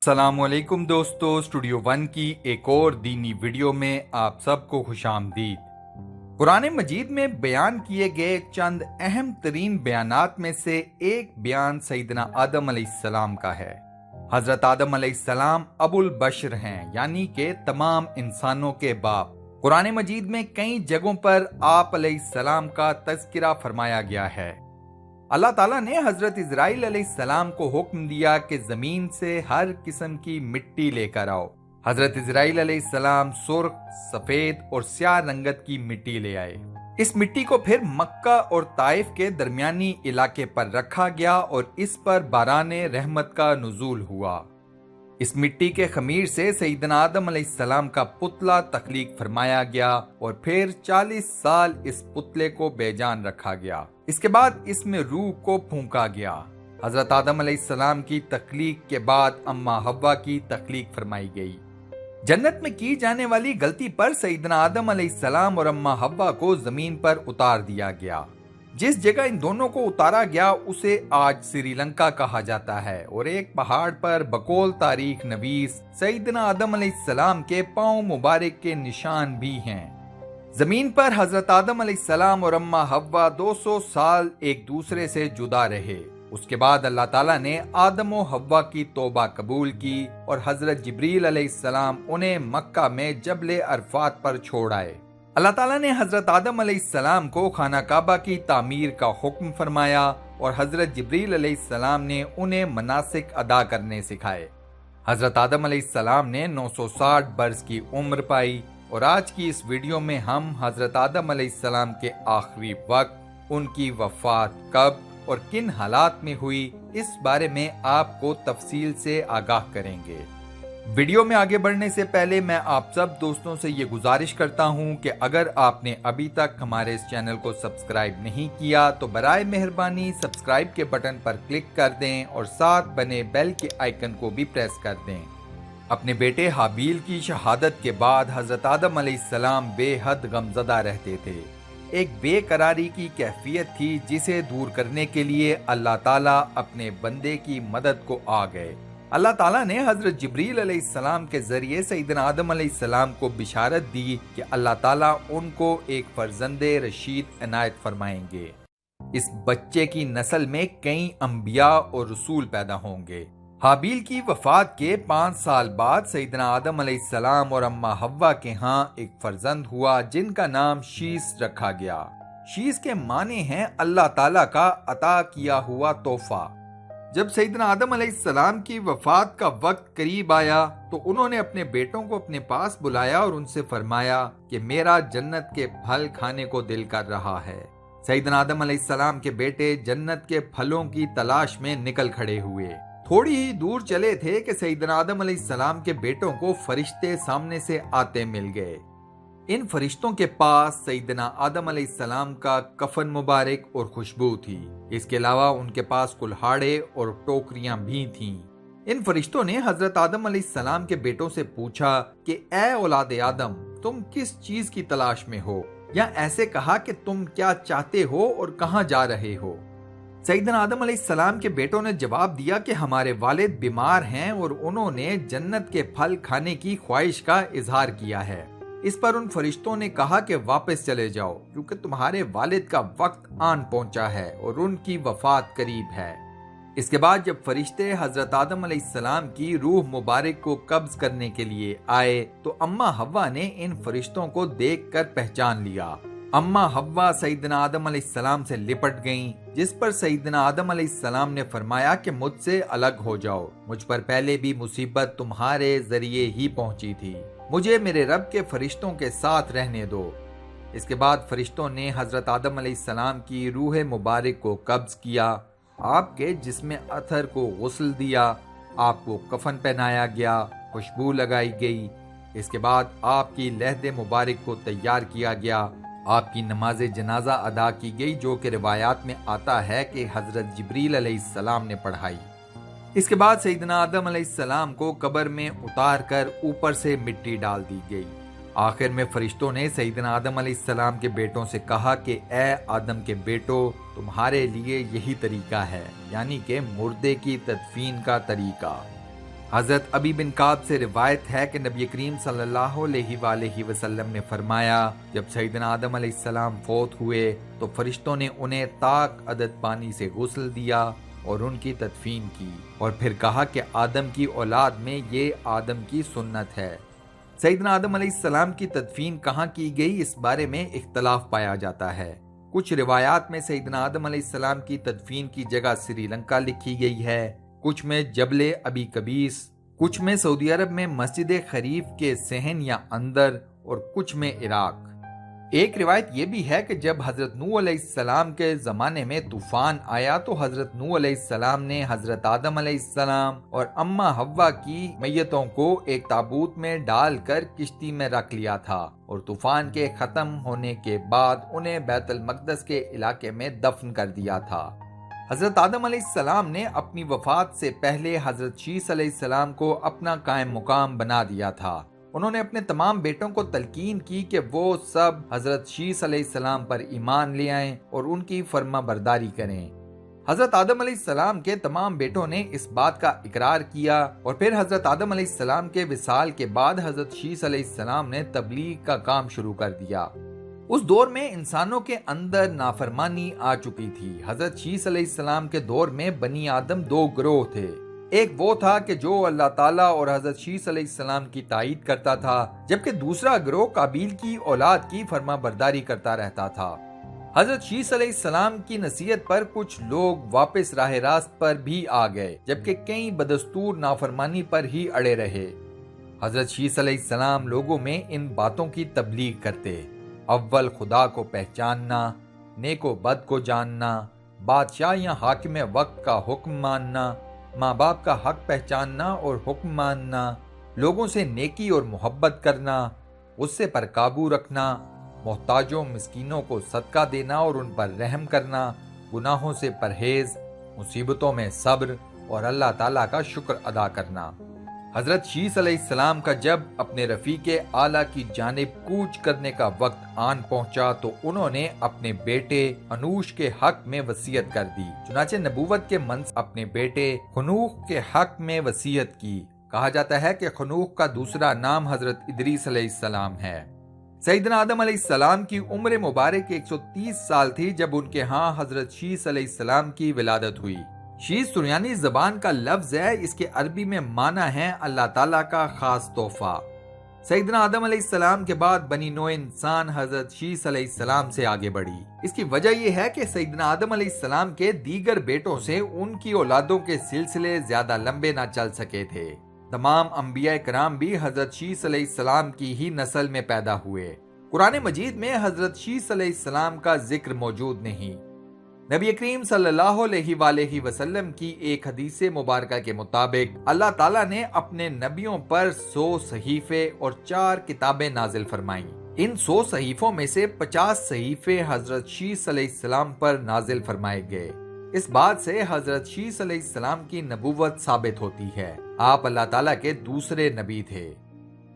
السلام علیکم دوستو، اسٹوڈیو ون کی ایک اور دینی ویڈیو میں آپ سب کو خوش آمدید۔ قرآن مجید میں بیان کیے گئے چند اہم ترین بیانات میں سے ایک بیان سیدنا آدم علیہ السلام کا ہے۔ حضرت آدم علیہ السلام ابو البشر ہیں، یعنی کہ تمام انسانوں کے باپ۔ قرآن مجید میں کئی جگہوں پر آپ علیہ السلام کا تذکرہ فرمایا گیا ہے۔ اللہ تعالیٰ نے حضرت اسرائیل علیہ السلام کو حکم دیا کہ زمین سے ہر قسم کی مٹی لے کر آؤ۔ حضرت اسرائیل علیہ السلام سرخ، سفید اور سیاہ رنگت کی مٹی لے آئے۔ اس مٹی کو پھر مکہ اور طائف کے درمیانی علاقے پر رکھا گیا اور اس پر باران رحمت کا نزول ہوا۔ اس مٹی کے خمیر سے سیدنا آدم علیہ السلام کا پتلا تخلیق فرمایا گیا اور پھر 40 سال اس پتلے کو بے جان رکھا گیا۔ اس کے بعد اس میں روح کو پھونکا گیا۔ حضرت آدم علیہ السلام کی تخلیق کے بعد اماں حوا کی تخلیق فرمائی گئی۔ جنت میں کی جانے والی غلطی پر سیدنا آدم علیہ السلام اور اماں حوا کو زمین پر اتار دیا گیا۔ جس جگہ ان دونوں کو اتارا گیا اسے آج سری لنکا کہا جاتا ہے، اور ایک پہاڑ پر بقول تاریخ نویس سیدنا آدم علیہ السلام کے پاؤں مبارک کے نشان بھی ہیں۔ زمین پر حضرت آدم علیہ السلام اور اماں حوا 200 سال ایک دوسرے سے جدا رہے۔ اس کے بعد اللہ تعالیٰ نے آدم و حوا کی توبہ قبول کی اور حضرت جبریل علیہ السلام انہیں مکہ میں جبل عرفات پر چھوڑ آئے۔ اللہ تعالیٰ نے حضرت آدم علیہ السلام کو خانہ کعبہ کی تعمیر کا حکم فرمایا اور حضرت جبریل علیہ السلام نے انہیں مناسک ادا کرنے سکھائے۔ حضرت آدم علیہ السلام نے 960 برس کی عمر پائی، اور آج کی اس ویڈیو میں ہم حضرت آدم علیہ السلام کے آخری وقت، ان کی وفات کب اور کن حالات میں ہوئی، اس بارے میں آپ کو تفصیل سے آگاہ کریں گے۔ ویڈیو میں آگے بڑھنے سے پہلے میں آپ سب دوستوں سے یہ گزارش کرتا ہوں کہ اگر آپ نے ابھی تک ہمارے اس چینل کو سبسکرائب نہیں کیا تو برائے مہربانی سبسکرائب کے بٹن پر کلک کر دیں اور ساتھ بنے بیل کے آئیکن کو بھی پریس کر دیں۔ اپنے بیٹے حابیل کی شہادت کے بعد حضرت آدم علیہ السلام بے حد غمزدہ رہتے تھے۔ ایک بے قراری کی کیفیت تھی جسے دور کرنے کے لیے اللہ تعالیٰ اپنے بندے کی مدد کو آ گئے۔ اللہ تعالیٰ نے حضرت جبریل علیہ السلام کے ذریعے سیدنا آدم علیہ السلام کو بشارت دی کہ اللہ تعالیٰ ان کو ایک فرزند رشید عنایت فرمائیں گے۔ اس بچے کی نسل میں کئی انبیاء اور رسول پیدا ہوں گے۔ حابیل کی وفات کے 5 سال بعد سیدنا آدم علیہ السلام اور اماں حوا کے ہاں ایک فرزند ہوا جن کا نام شیس رکھا گیا۔ شیس کے معنی ہیں اللہ تعالیٰ کا عطا کیا ہوا تحفہ۔ جب سیدنا آدم علیہ السلام کی وفات کا وقت قریب آیا تو انہوں نے اپنے بیٹوں کو اپنے پاس بلایا اور ان سے فرمایا کہ میرا جنت کے پھل کھانے کو دل کر رہا ہے۔ سیدنا آدم علیہ السلام کے بیٹے جنت کے پھلوں کی تلاش میں نکل کھڑے ہوئے۔ تھوڑی ہی دور چلے تھے کہ سیدنا آدم علیہ السلام کے بیٹوں کو فرشتے سامنے سے آتے مل گئے۔ ان فرشتوں کے پاس سیدنا آدم علیہ السلام کا کفن مبارک اور خوشبو تھی۔ اس کے علاوہ ان کے پاس کلہاڑے اور ٹوکریاں بھی تھیں۔ ان فرشتوں نے حضرت آدم علیہ السلام کے بیٹوں سے پوچھا کہ اے اولاد آدم، تم کس چیز کی تلاش میں ہو؟ یا ایسے کہا کہ تم کیا چاہتے ہو اور کہاں جا رہے ہو؟ سیدنا آدم علیہ السلام کے بیٹوں نے جواب دیا کہ ہمارے والد بیمار ہیں اور انہوں نے جنت کے پھل کھانے کی خواہش کا اظہار کیا ہے۔ اس پر ان فرشتوں نے کہا کہ واپس چلے جاؤ کیونکہ تمہارے والد کا وقت آن پہنچا ہے اور ان کی وفات قریب ہے۔ اس کے بعد جب فرشتے حضرت آدم علیہ السلام کی روح مبارک کو قبض کرنے کے لیے آئے تو اماں حوا نے ان فرشتوں کو دیکھ کر پہچان لیا۔ اماں حوا سیدنا آدم علیہ السلام سے لپٹ گئیں، جس پر سیدنا آدم علیہ السلام نے فرمایا کہ مجھ سے الگ ہو جاؤ، مجھ پر پہلے بھی مصیبت تمہارے ذریعے ہی پہنچی تھی، مجھے میرے رب کے فرشتوں کے ساتھ رہنے دو۔ اس کے بعد فرشتوں نے حضرت آدم علیہ السلام کی روح مبارک کو قبض کیا، آپ کے جسم اطہر کو غسل دیا، آپ کو کفن پہنایا گیا، خوشبو لگائی گئی۔ اس کے بعد آپ کی لحد مبارک کو تیار کیا گیا، آپ کی نماز جنازہ ادا کی گئی جو کہ روایات میں آتا ہے کہ حضرت جبریل علیہ السلام نے پڑھائی۔ اس کے بعد سیدنا آدم علیہ السلام کو قبر میں اتار کر اوپر سے مٹی ڈال دی گئی۔ آخر میں فرشتوں نے سیدنا آدم علیہ السلام کے بیٹوں سے کہا کہ اے آدم کے بیٹو، تمہارے لیے یہی طریقہ ہے، یعنی کہ مردے کی تدفین کا طریقہ۔ حضرت ابی بن کعب سے روایت ہے کہ نبی کریم صلی اللہ علیہ وآلہ وسلم نے فرمایا، جب سیدنا آدم علیہ السلام فوت ہوئے تو فرشتوں نے انہیں طاق عدد پانی سے غسل دیا اور ان کی تدفین کی، اور پھر کہا کہ آدم کی اولاد میں یہ آدم کی سنت ہے۔ سیدنا آدم علیہ السلام کی تدفین کہاں کی گئی، اس بارے میں اختلاف پایا جاتا ہے۔ کچھ روایات میں سیدنا آدم علیہ السلام کی تدفین کی جگہ سری لنکا لکھی گئی ہے، کچھ میں جبل ابی قبیس، کچھ میں سعودی عرب میں مسجد خریف کے صحن یا اندر، اور کچھ میں عراق۔ ایک روایت یہ بھی ہے کہ جب حضرت نوح علیہ السلام کے زمانے میں طوفان آیا تو حضرت نوح علیہ السلام نے حضرت آدم علیہ السلام اور اماں حوا کی میتوں کو ایک تابوت میں ڈال کر کشتی میں رکھ لیا تھا، اور طوفان کے ختم ہونے کے بعد انہیں بیت المقدس کے علاقے میں دفن کر دیا تھا۔ حضرت آدم علیہ السلام نے اپنی وفات سے پہلے حضرت شیث علیہ السلام کو اپنا قائم مقام بنا دیا تھا۔ انہوں نے اپنے تمام بیٹوں کو تلقین کی کہ وہ سب حضرت شیث علیہ السلام پر ایمان لے آئیں اور ان کی فرما برداری کریں۔ حضرت آدم علیہ السلام کے تمام بیٹوں نے اس بات کا اقرار کیا، اور پھر حضرت آدم علیہ السلام کے وصال کے بعد حضرت شیث علیہ السلام نے تبلیغ کا کام شروع کر دیا۔ اس دور میں انسانوں کے اندر نافرمانی آ چکی تھی۔ حضرت شیث علیہ السلام کے دور میں بنی آدم دو گروہ تھے۔ ایک وہ تھا کہ جو اللہ تعالیٰ اور حضرت شیث علیہ السلام کی تائید کرتا تھا، جبکہ دوسرا گروہ قابیل کی اولاد کی فرما برداری کرتا رہتا تھا۔ حضرت شیث علیہ السلام کی نصیحت پر کچھ لوگ واپس راہ راست پر بھی آ گئے، جبکہ کئی بدستور نافرمانی پر ہی اڑے رہے۔ حضرت شیث علیہ السلام لوگوں میں ان باتوں کی تبلیغ کرتے: اول خدا کو پہچاننا، نیک و بد کو جاننا، بادشاہ یا حاکم وقت کا حکم ماننا، ماں باپ کا حق پہچاننا اور حکم ماننا، لوگوں سے نیکی اور محبت کرنا، غصے پر قابو رکھنا، محتاجوں مسکینوں کو صدقہ دینا اور ان پر رحم کرنا، گناہوں سے پرہیز، مصیبتوں میں صبر اور اللہ تعالیٰ کا شکر ادا کرنا۔ حضرت شیث علیہ السلام کا جب اپنے رفیق اعلیٰ کی جانب کوچ کرنے کا وقت آن پہنچا تو انہوں نے اپنے بیٹے انوش کے حق میں وصیت کر دی۔ چنانچہ نبوت کے منصب اپنے بیٹے خنوخ کے حق میں وصیت کی۔ کہا جاتا ہے کہ خنوخ کا دوسرا نام حضرت ادریس علیہ السلام ہے۔ سیدنا آدم علیہ السلام کی عمر مبارک 130 سال تھی جب ان کے ہاں حضرت شیث علیہ السلام کی ولادت ہوئی۔ شیث سریانی زبان کا لفظ ہے، اس کے عربی میں معنی ہے اللہ تعالیٰ کا خاص تحفہ۔ سیدنا آدم علیہ السلام کے بعد بنی نوع انسان حضرت شیث علیہ السلام سے آگے بڑھی۔ اس کی وجہ یہ ہے کہ سیدنا آدم علیہ السلام کے دیگر بیٹوں سے ان کی اولادوں کے سلسلے زیادہ لمبے نہ چل سکے تھے۔ تمام انبیاء کرام بھی حضرت شیث علیہ السلام کی ہی نسل میں پیدا ہوئے۔ قرآن مجید میں حضرت شیث علیہ السلام کا ذکر موجود نہیں۔ نبی کریم صلی اللہ علیہ وآلہ وسلم کی ایک حدیث مبارکہ کے مطابق اللہ تعالیٰ نے اپنے نبیوں پر 100 صحیفے اور 4 کتابیں نازل فرمائیں۔ ان 100 صحیفوں میں سے 50 صحیفے حضرت شیث علیہ السلام پر نازل فرمائے گئے۔ اس بات سے حضرت شیث علیہ السلام کی نبوت ثابت ہوتی ہے۔ آپ اللہ تعالیٰ کے دوسرے نبی تھے۔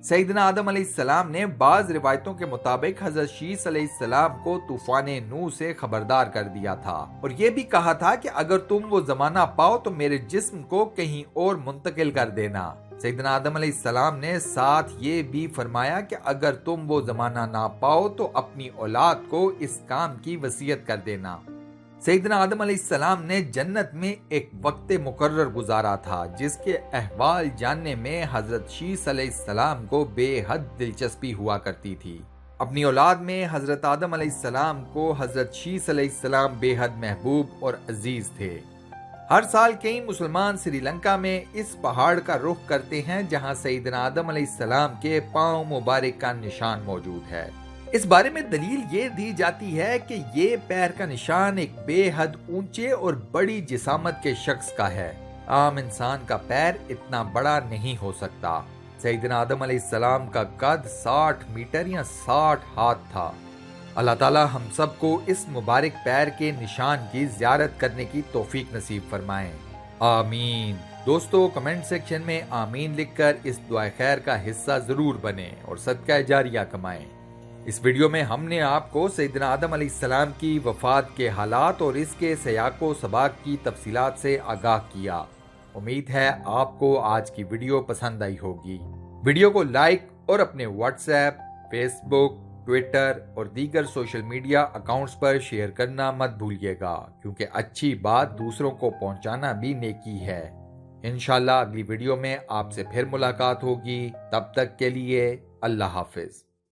سیدنا آدم علیہ السلام نے بعض روایتوں کے مطابق حضرت شیث علیہ السلام کو طوفان نوح سے خبردار کر دیا تھا، اور یہ بھی کہا تھا کہ اگر تم وہ زمانہ پاؤ تو میرے جسم کو کہیں اور منتقل کر دینا۔ سیدنا آدم علیہ السلام نے ساتھ یہ بھی فرمایا کہ اگر تم وہ زمانہ نہ پاؤ تو اپنی اولاد کو اس کام کی وصیت کر دینا۔ سیدنا آدم علیہ السلام نے جنت میں ایک وقت مقرر گزارا تھا جس کے احوال جاننے میں حضرت شیث علیہ السلام کو بے حد دلچسپی ہوا کرتی تھی۔ اپنی اولاد میں حضرت آدم علیہ السلام کو حضرت شیث علیہ السلام بے حد محبوب اور عزیز تھے۔ ہر سال کئی مسلمان سری لنکا میں اس پہاڑ کا رخ کرتے ہیں جہاں سیدنا آدم علیہ السلام کے پاؤں مبارک کا نشان موجود ہے۔ اس بارے میں دلیل یہ دی جاتی ہے کہ یہ پیر کا نشان ایک بے حد اونچے اور بڑی جسامت کے شخص کا ہے۔ عام انسان کا پیر اتنا بڑا نہیں ہو سکتا۔ سیدنا آدم علیہ السلام کا قد 60 میٹر یا 60 ہاتھ تھا۔ اللہ تعالی ہم سب کو اس مبارک پیر کے نشان کی زیارت کرنے کی توفیق نصیب فرمائیں، آمین۔ دوستو کمنٹ سیکشن میں آمین لکھ کر اس دعائے خیر کا حصہ ضرور بنیں اور صدقہ جاریہ کمائیں۔ اس ویڈیو میں ہم نے آپ کو سیدنا آدم علیہ السلام کی وفات کے حالات اور اس کے سیاق و سباق کی تفصیلات سے آگاہ کیا۔ امید ہے آپ کو آج کی ویڈیو پسند آئی ہوگی۔ ویڈیو کو لائک اور اپنے واٹس ایپ، فیس بک، ٹویٹر اور دیگر سوشل میڈیا اکاؤنٹس پر شیئر کرنا مت بھولیے گا، کیونکہ اچھی بات دوسروں کو پہنچانا بھی نیکی ہے۔ انشاءاللہ اگلی ویڈیو میں آپ سے پھر ملاقات ہوگی، تب تک کے لیے اللہ حافظ۔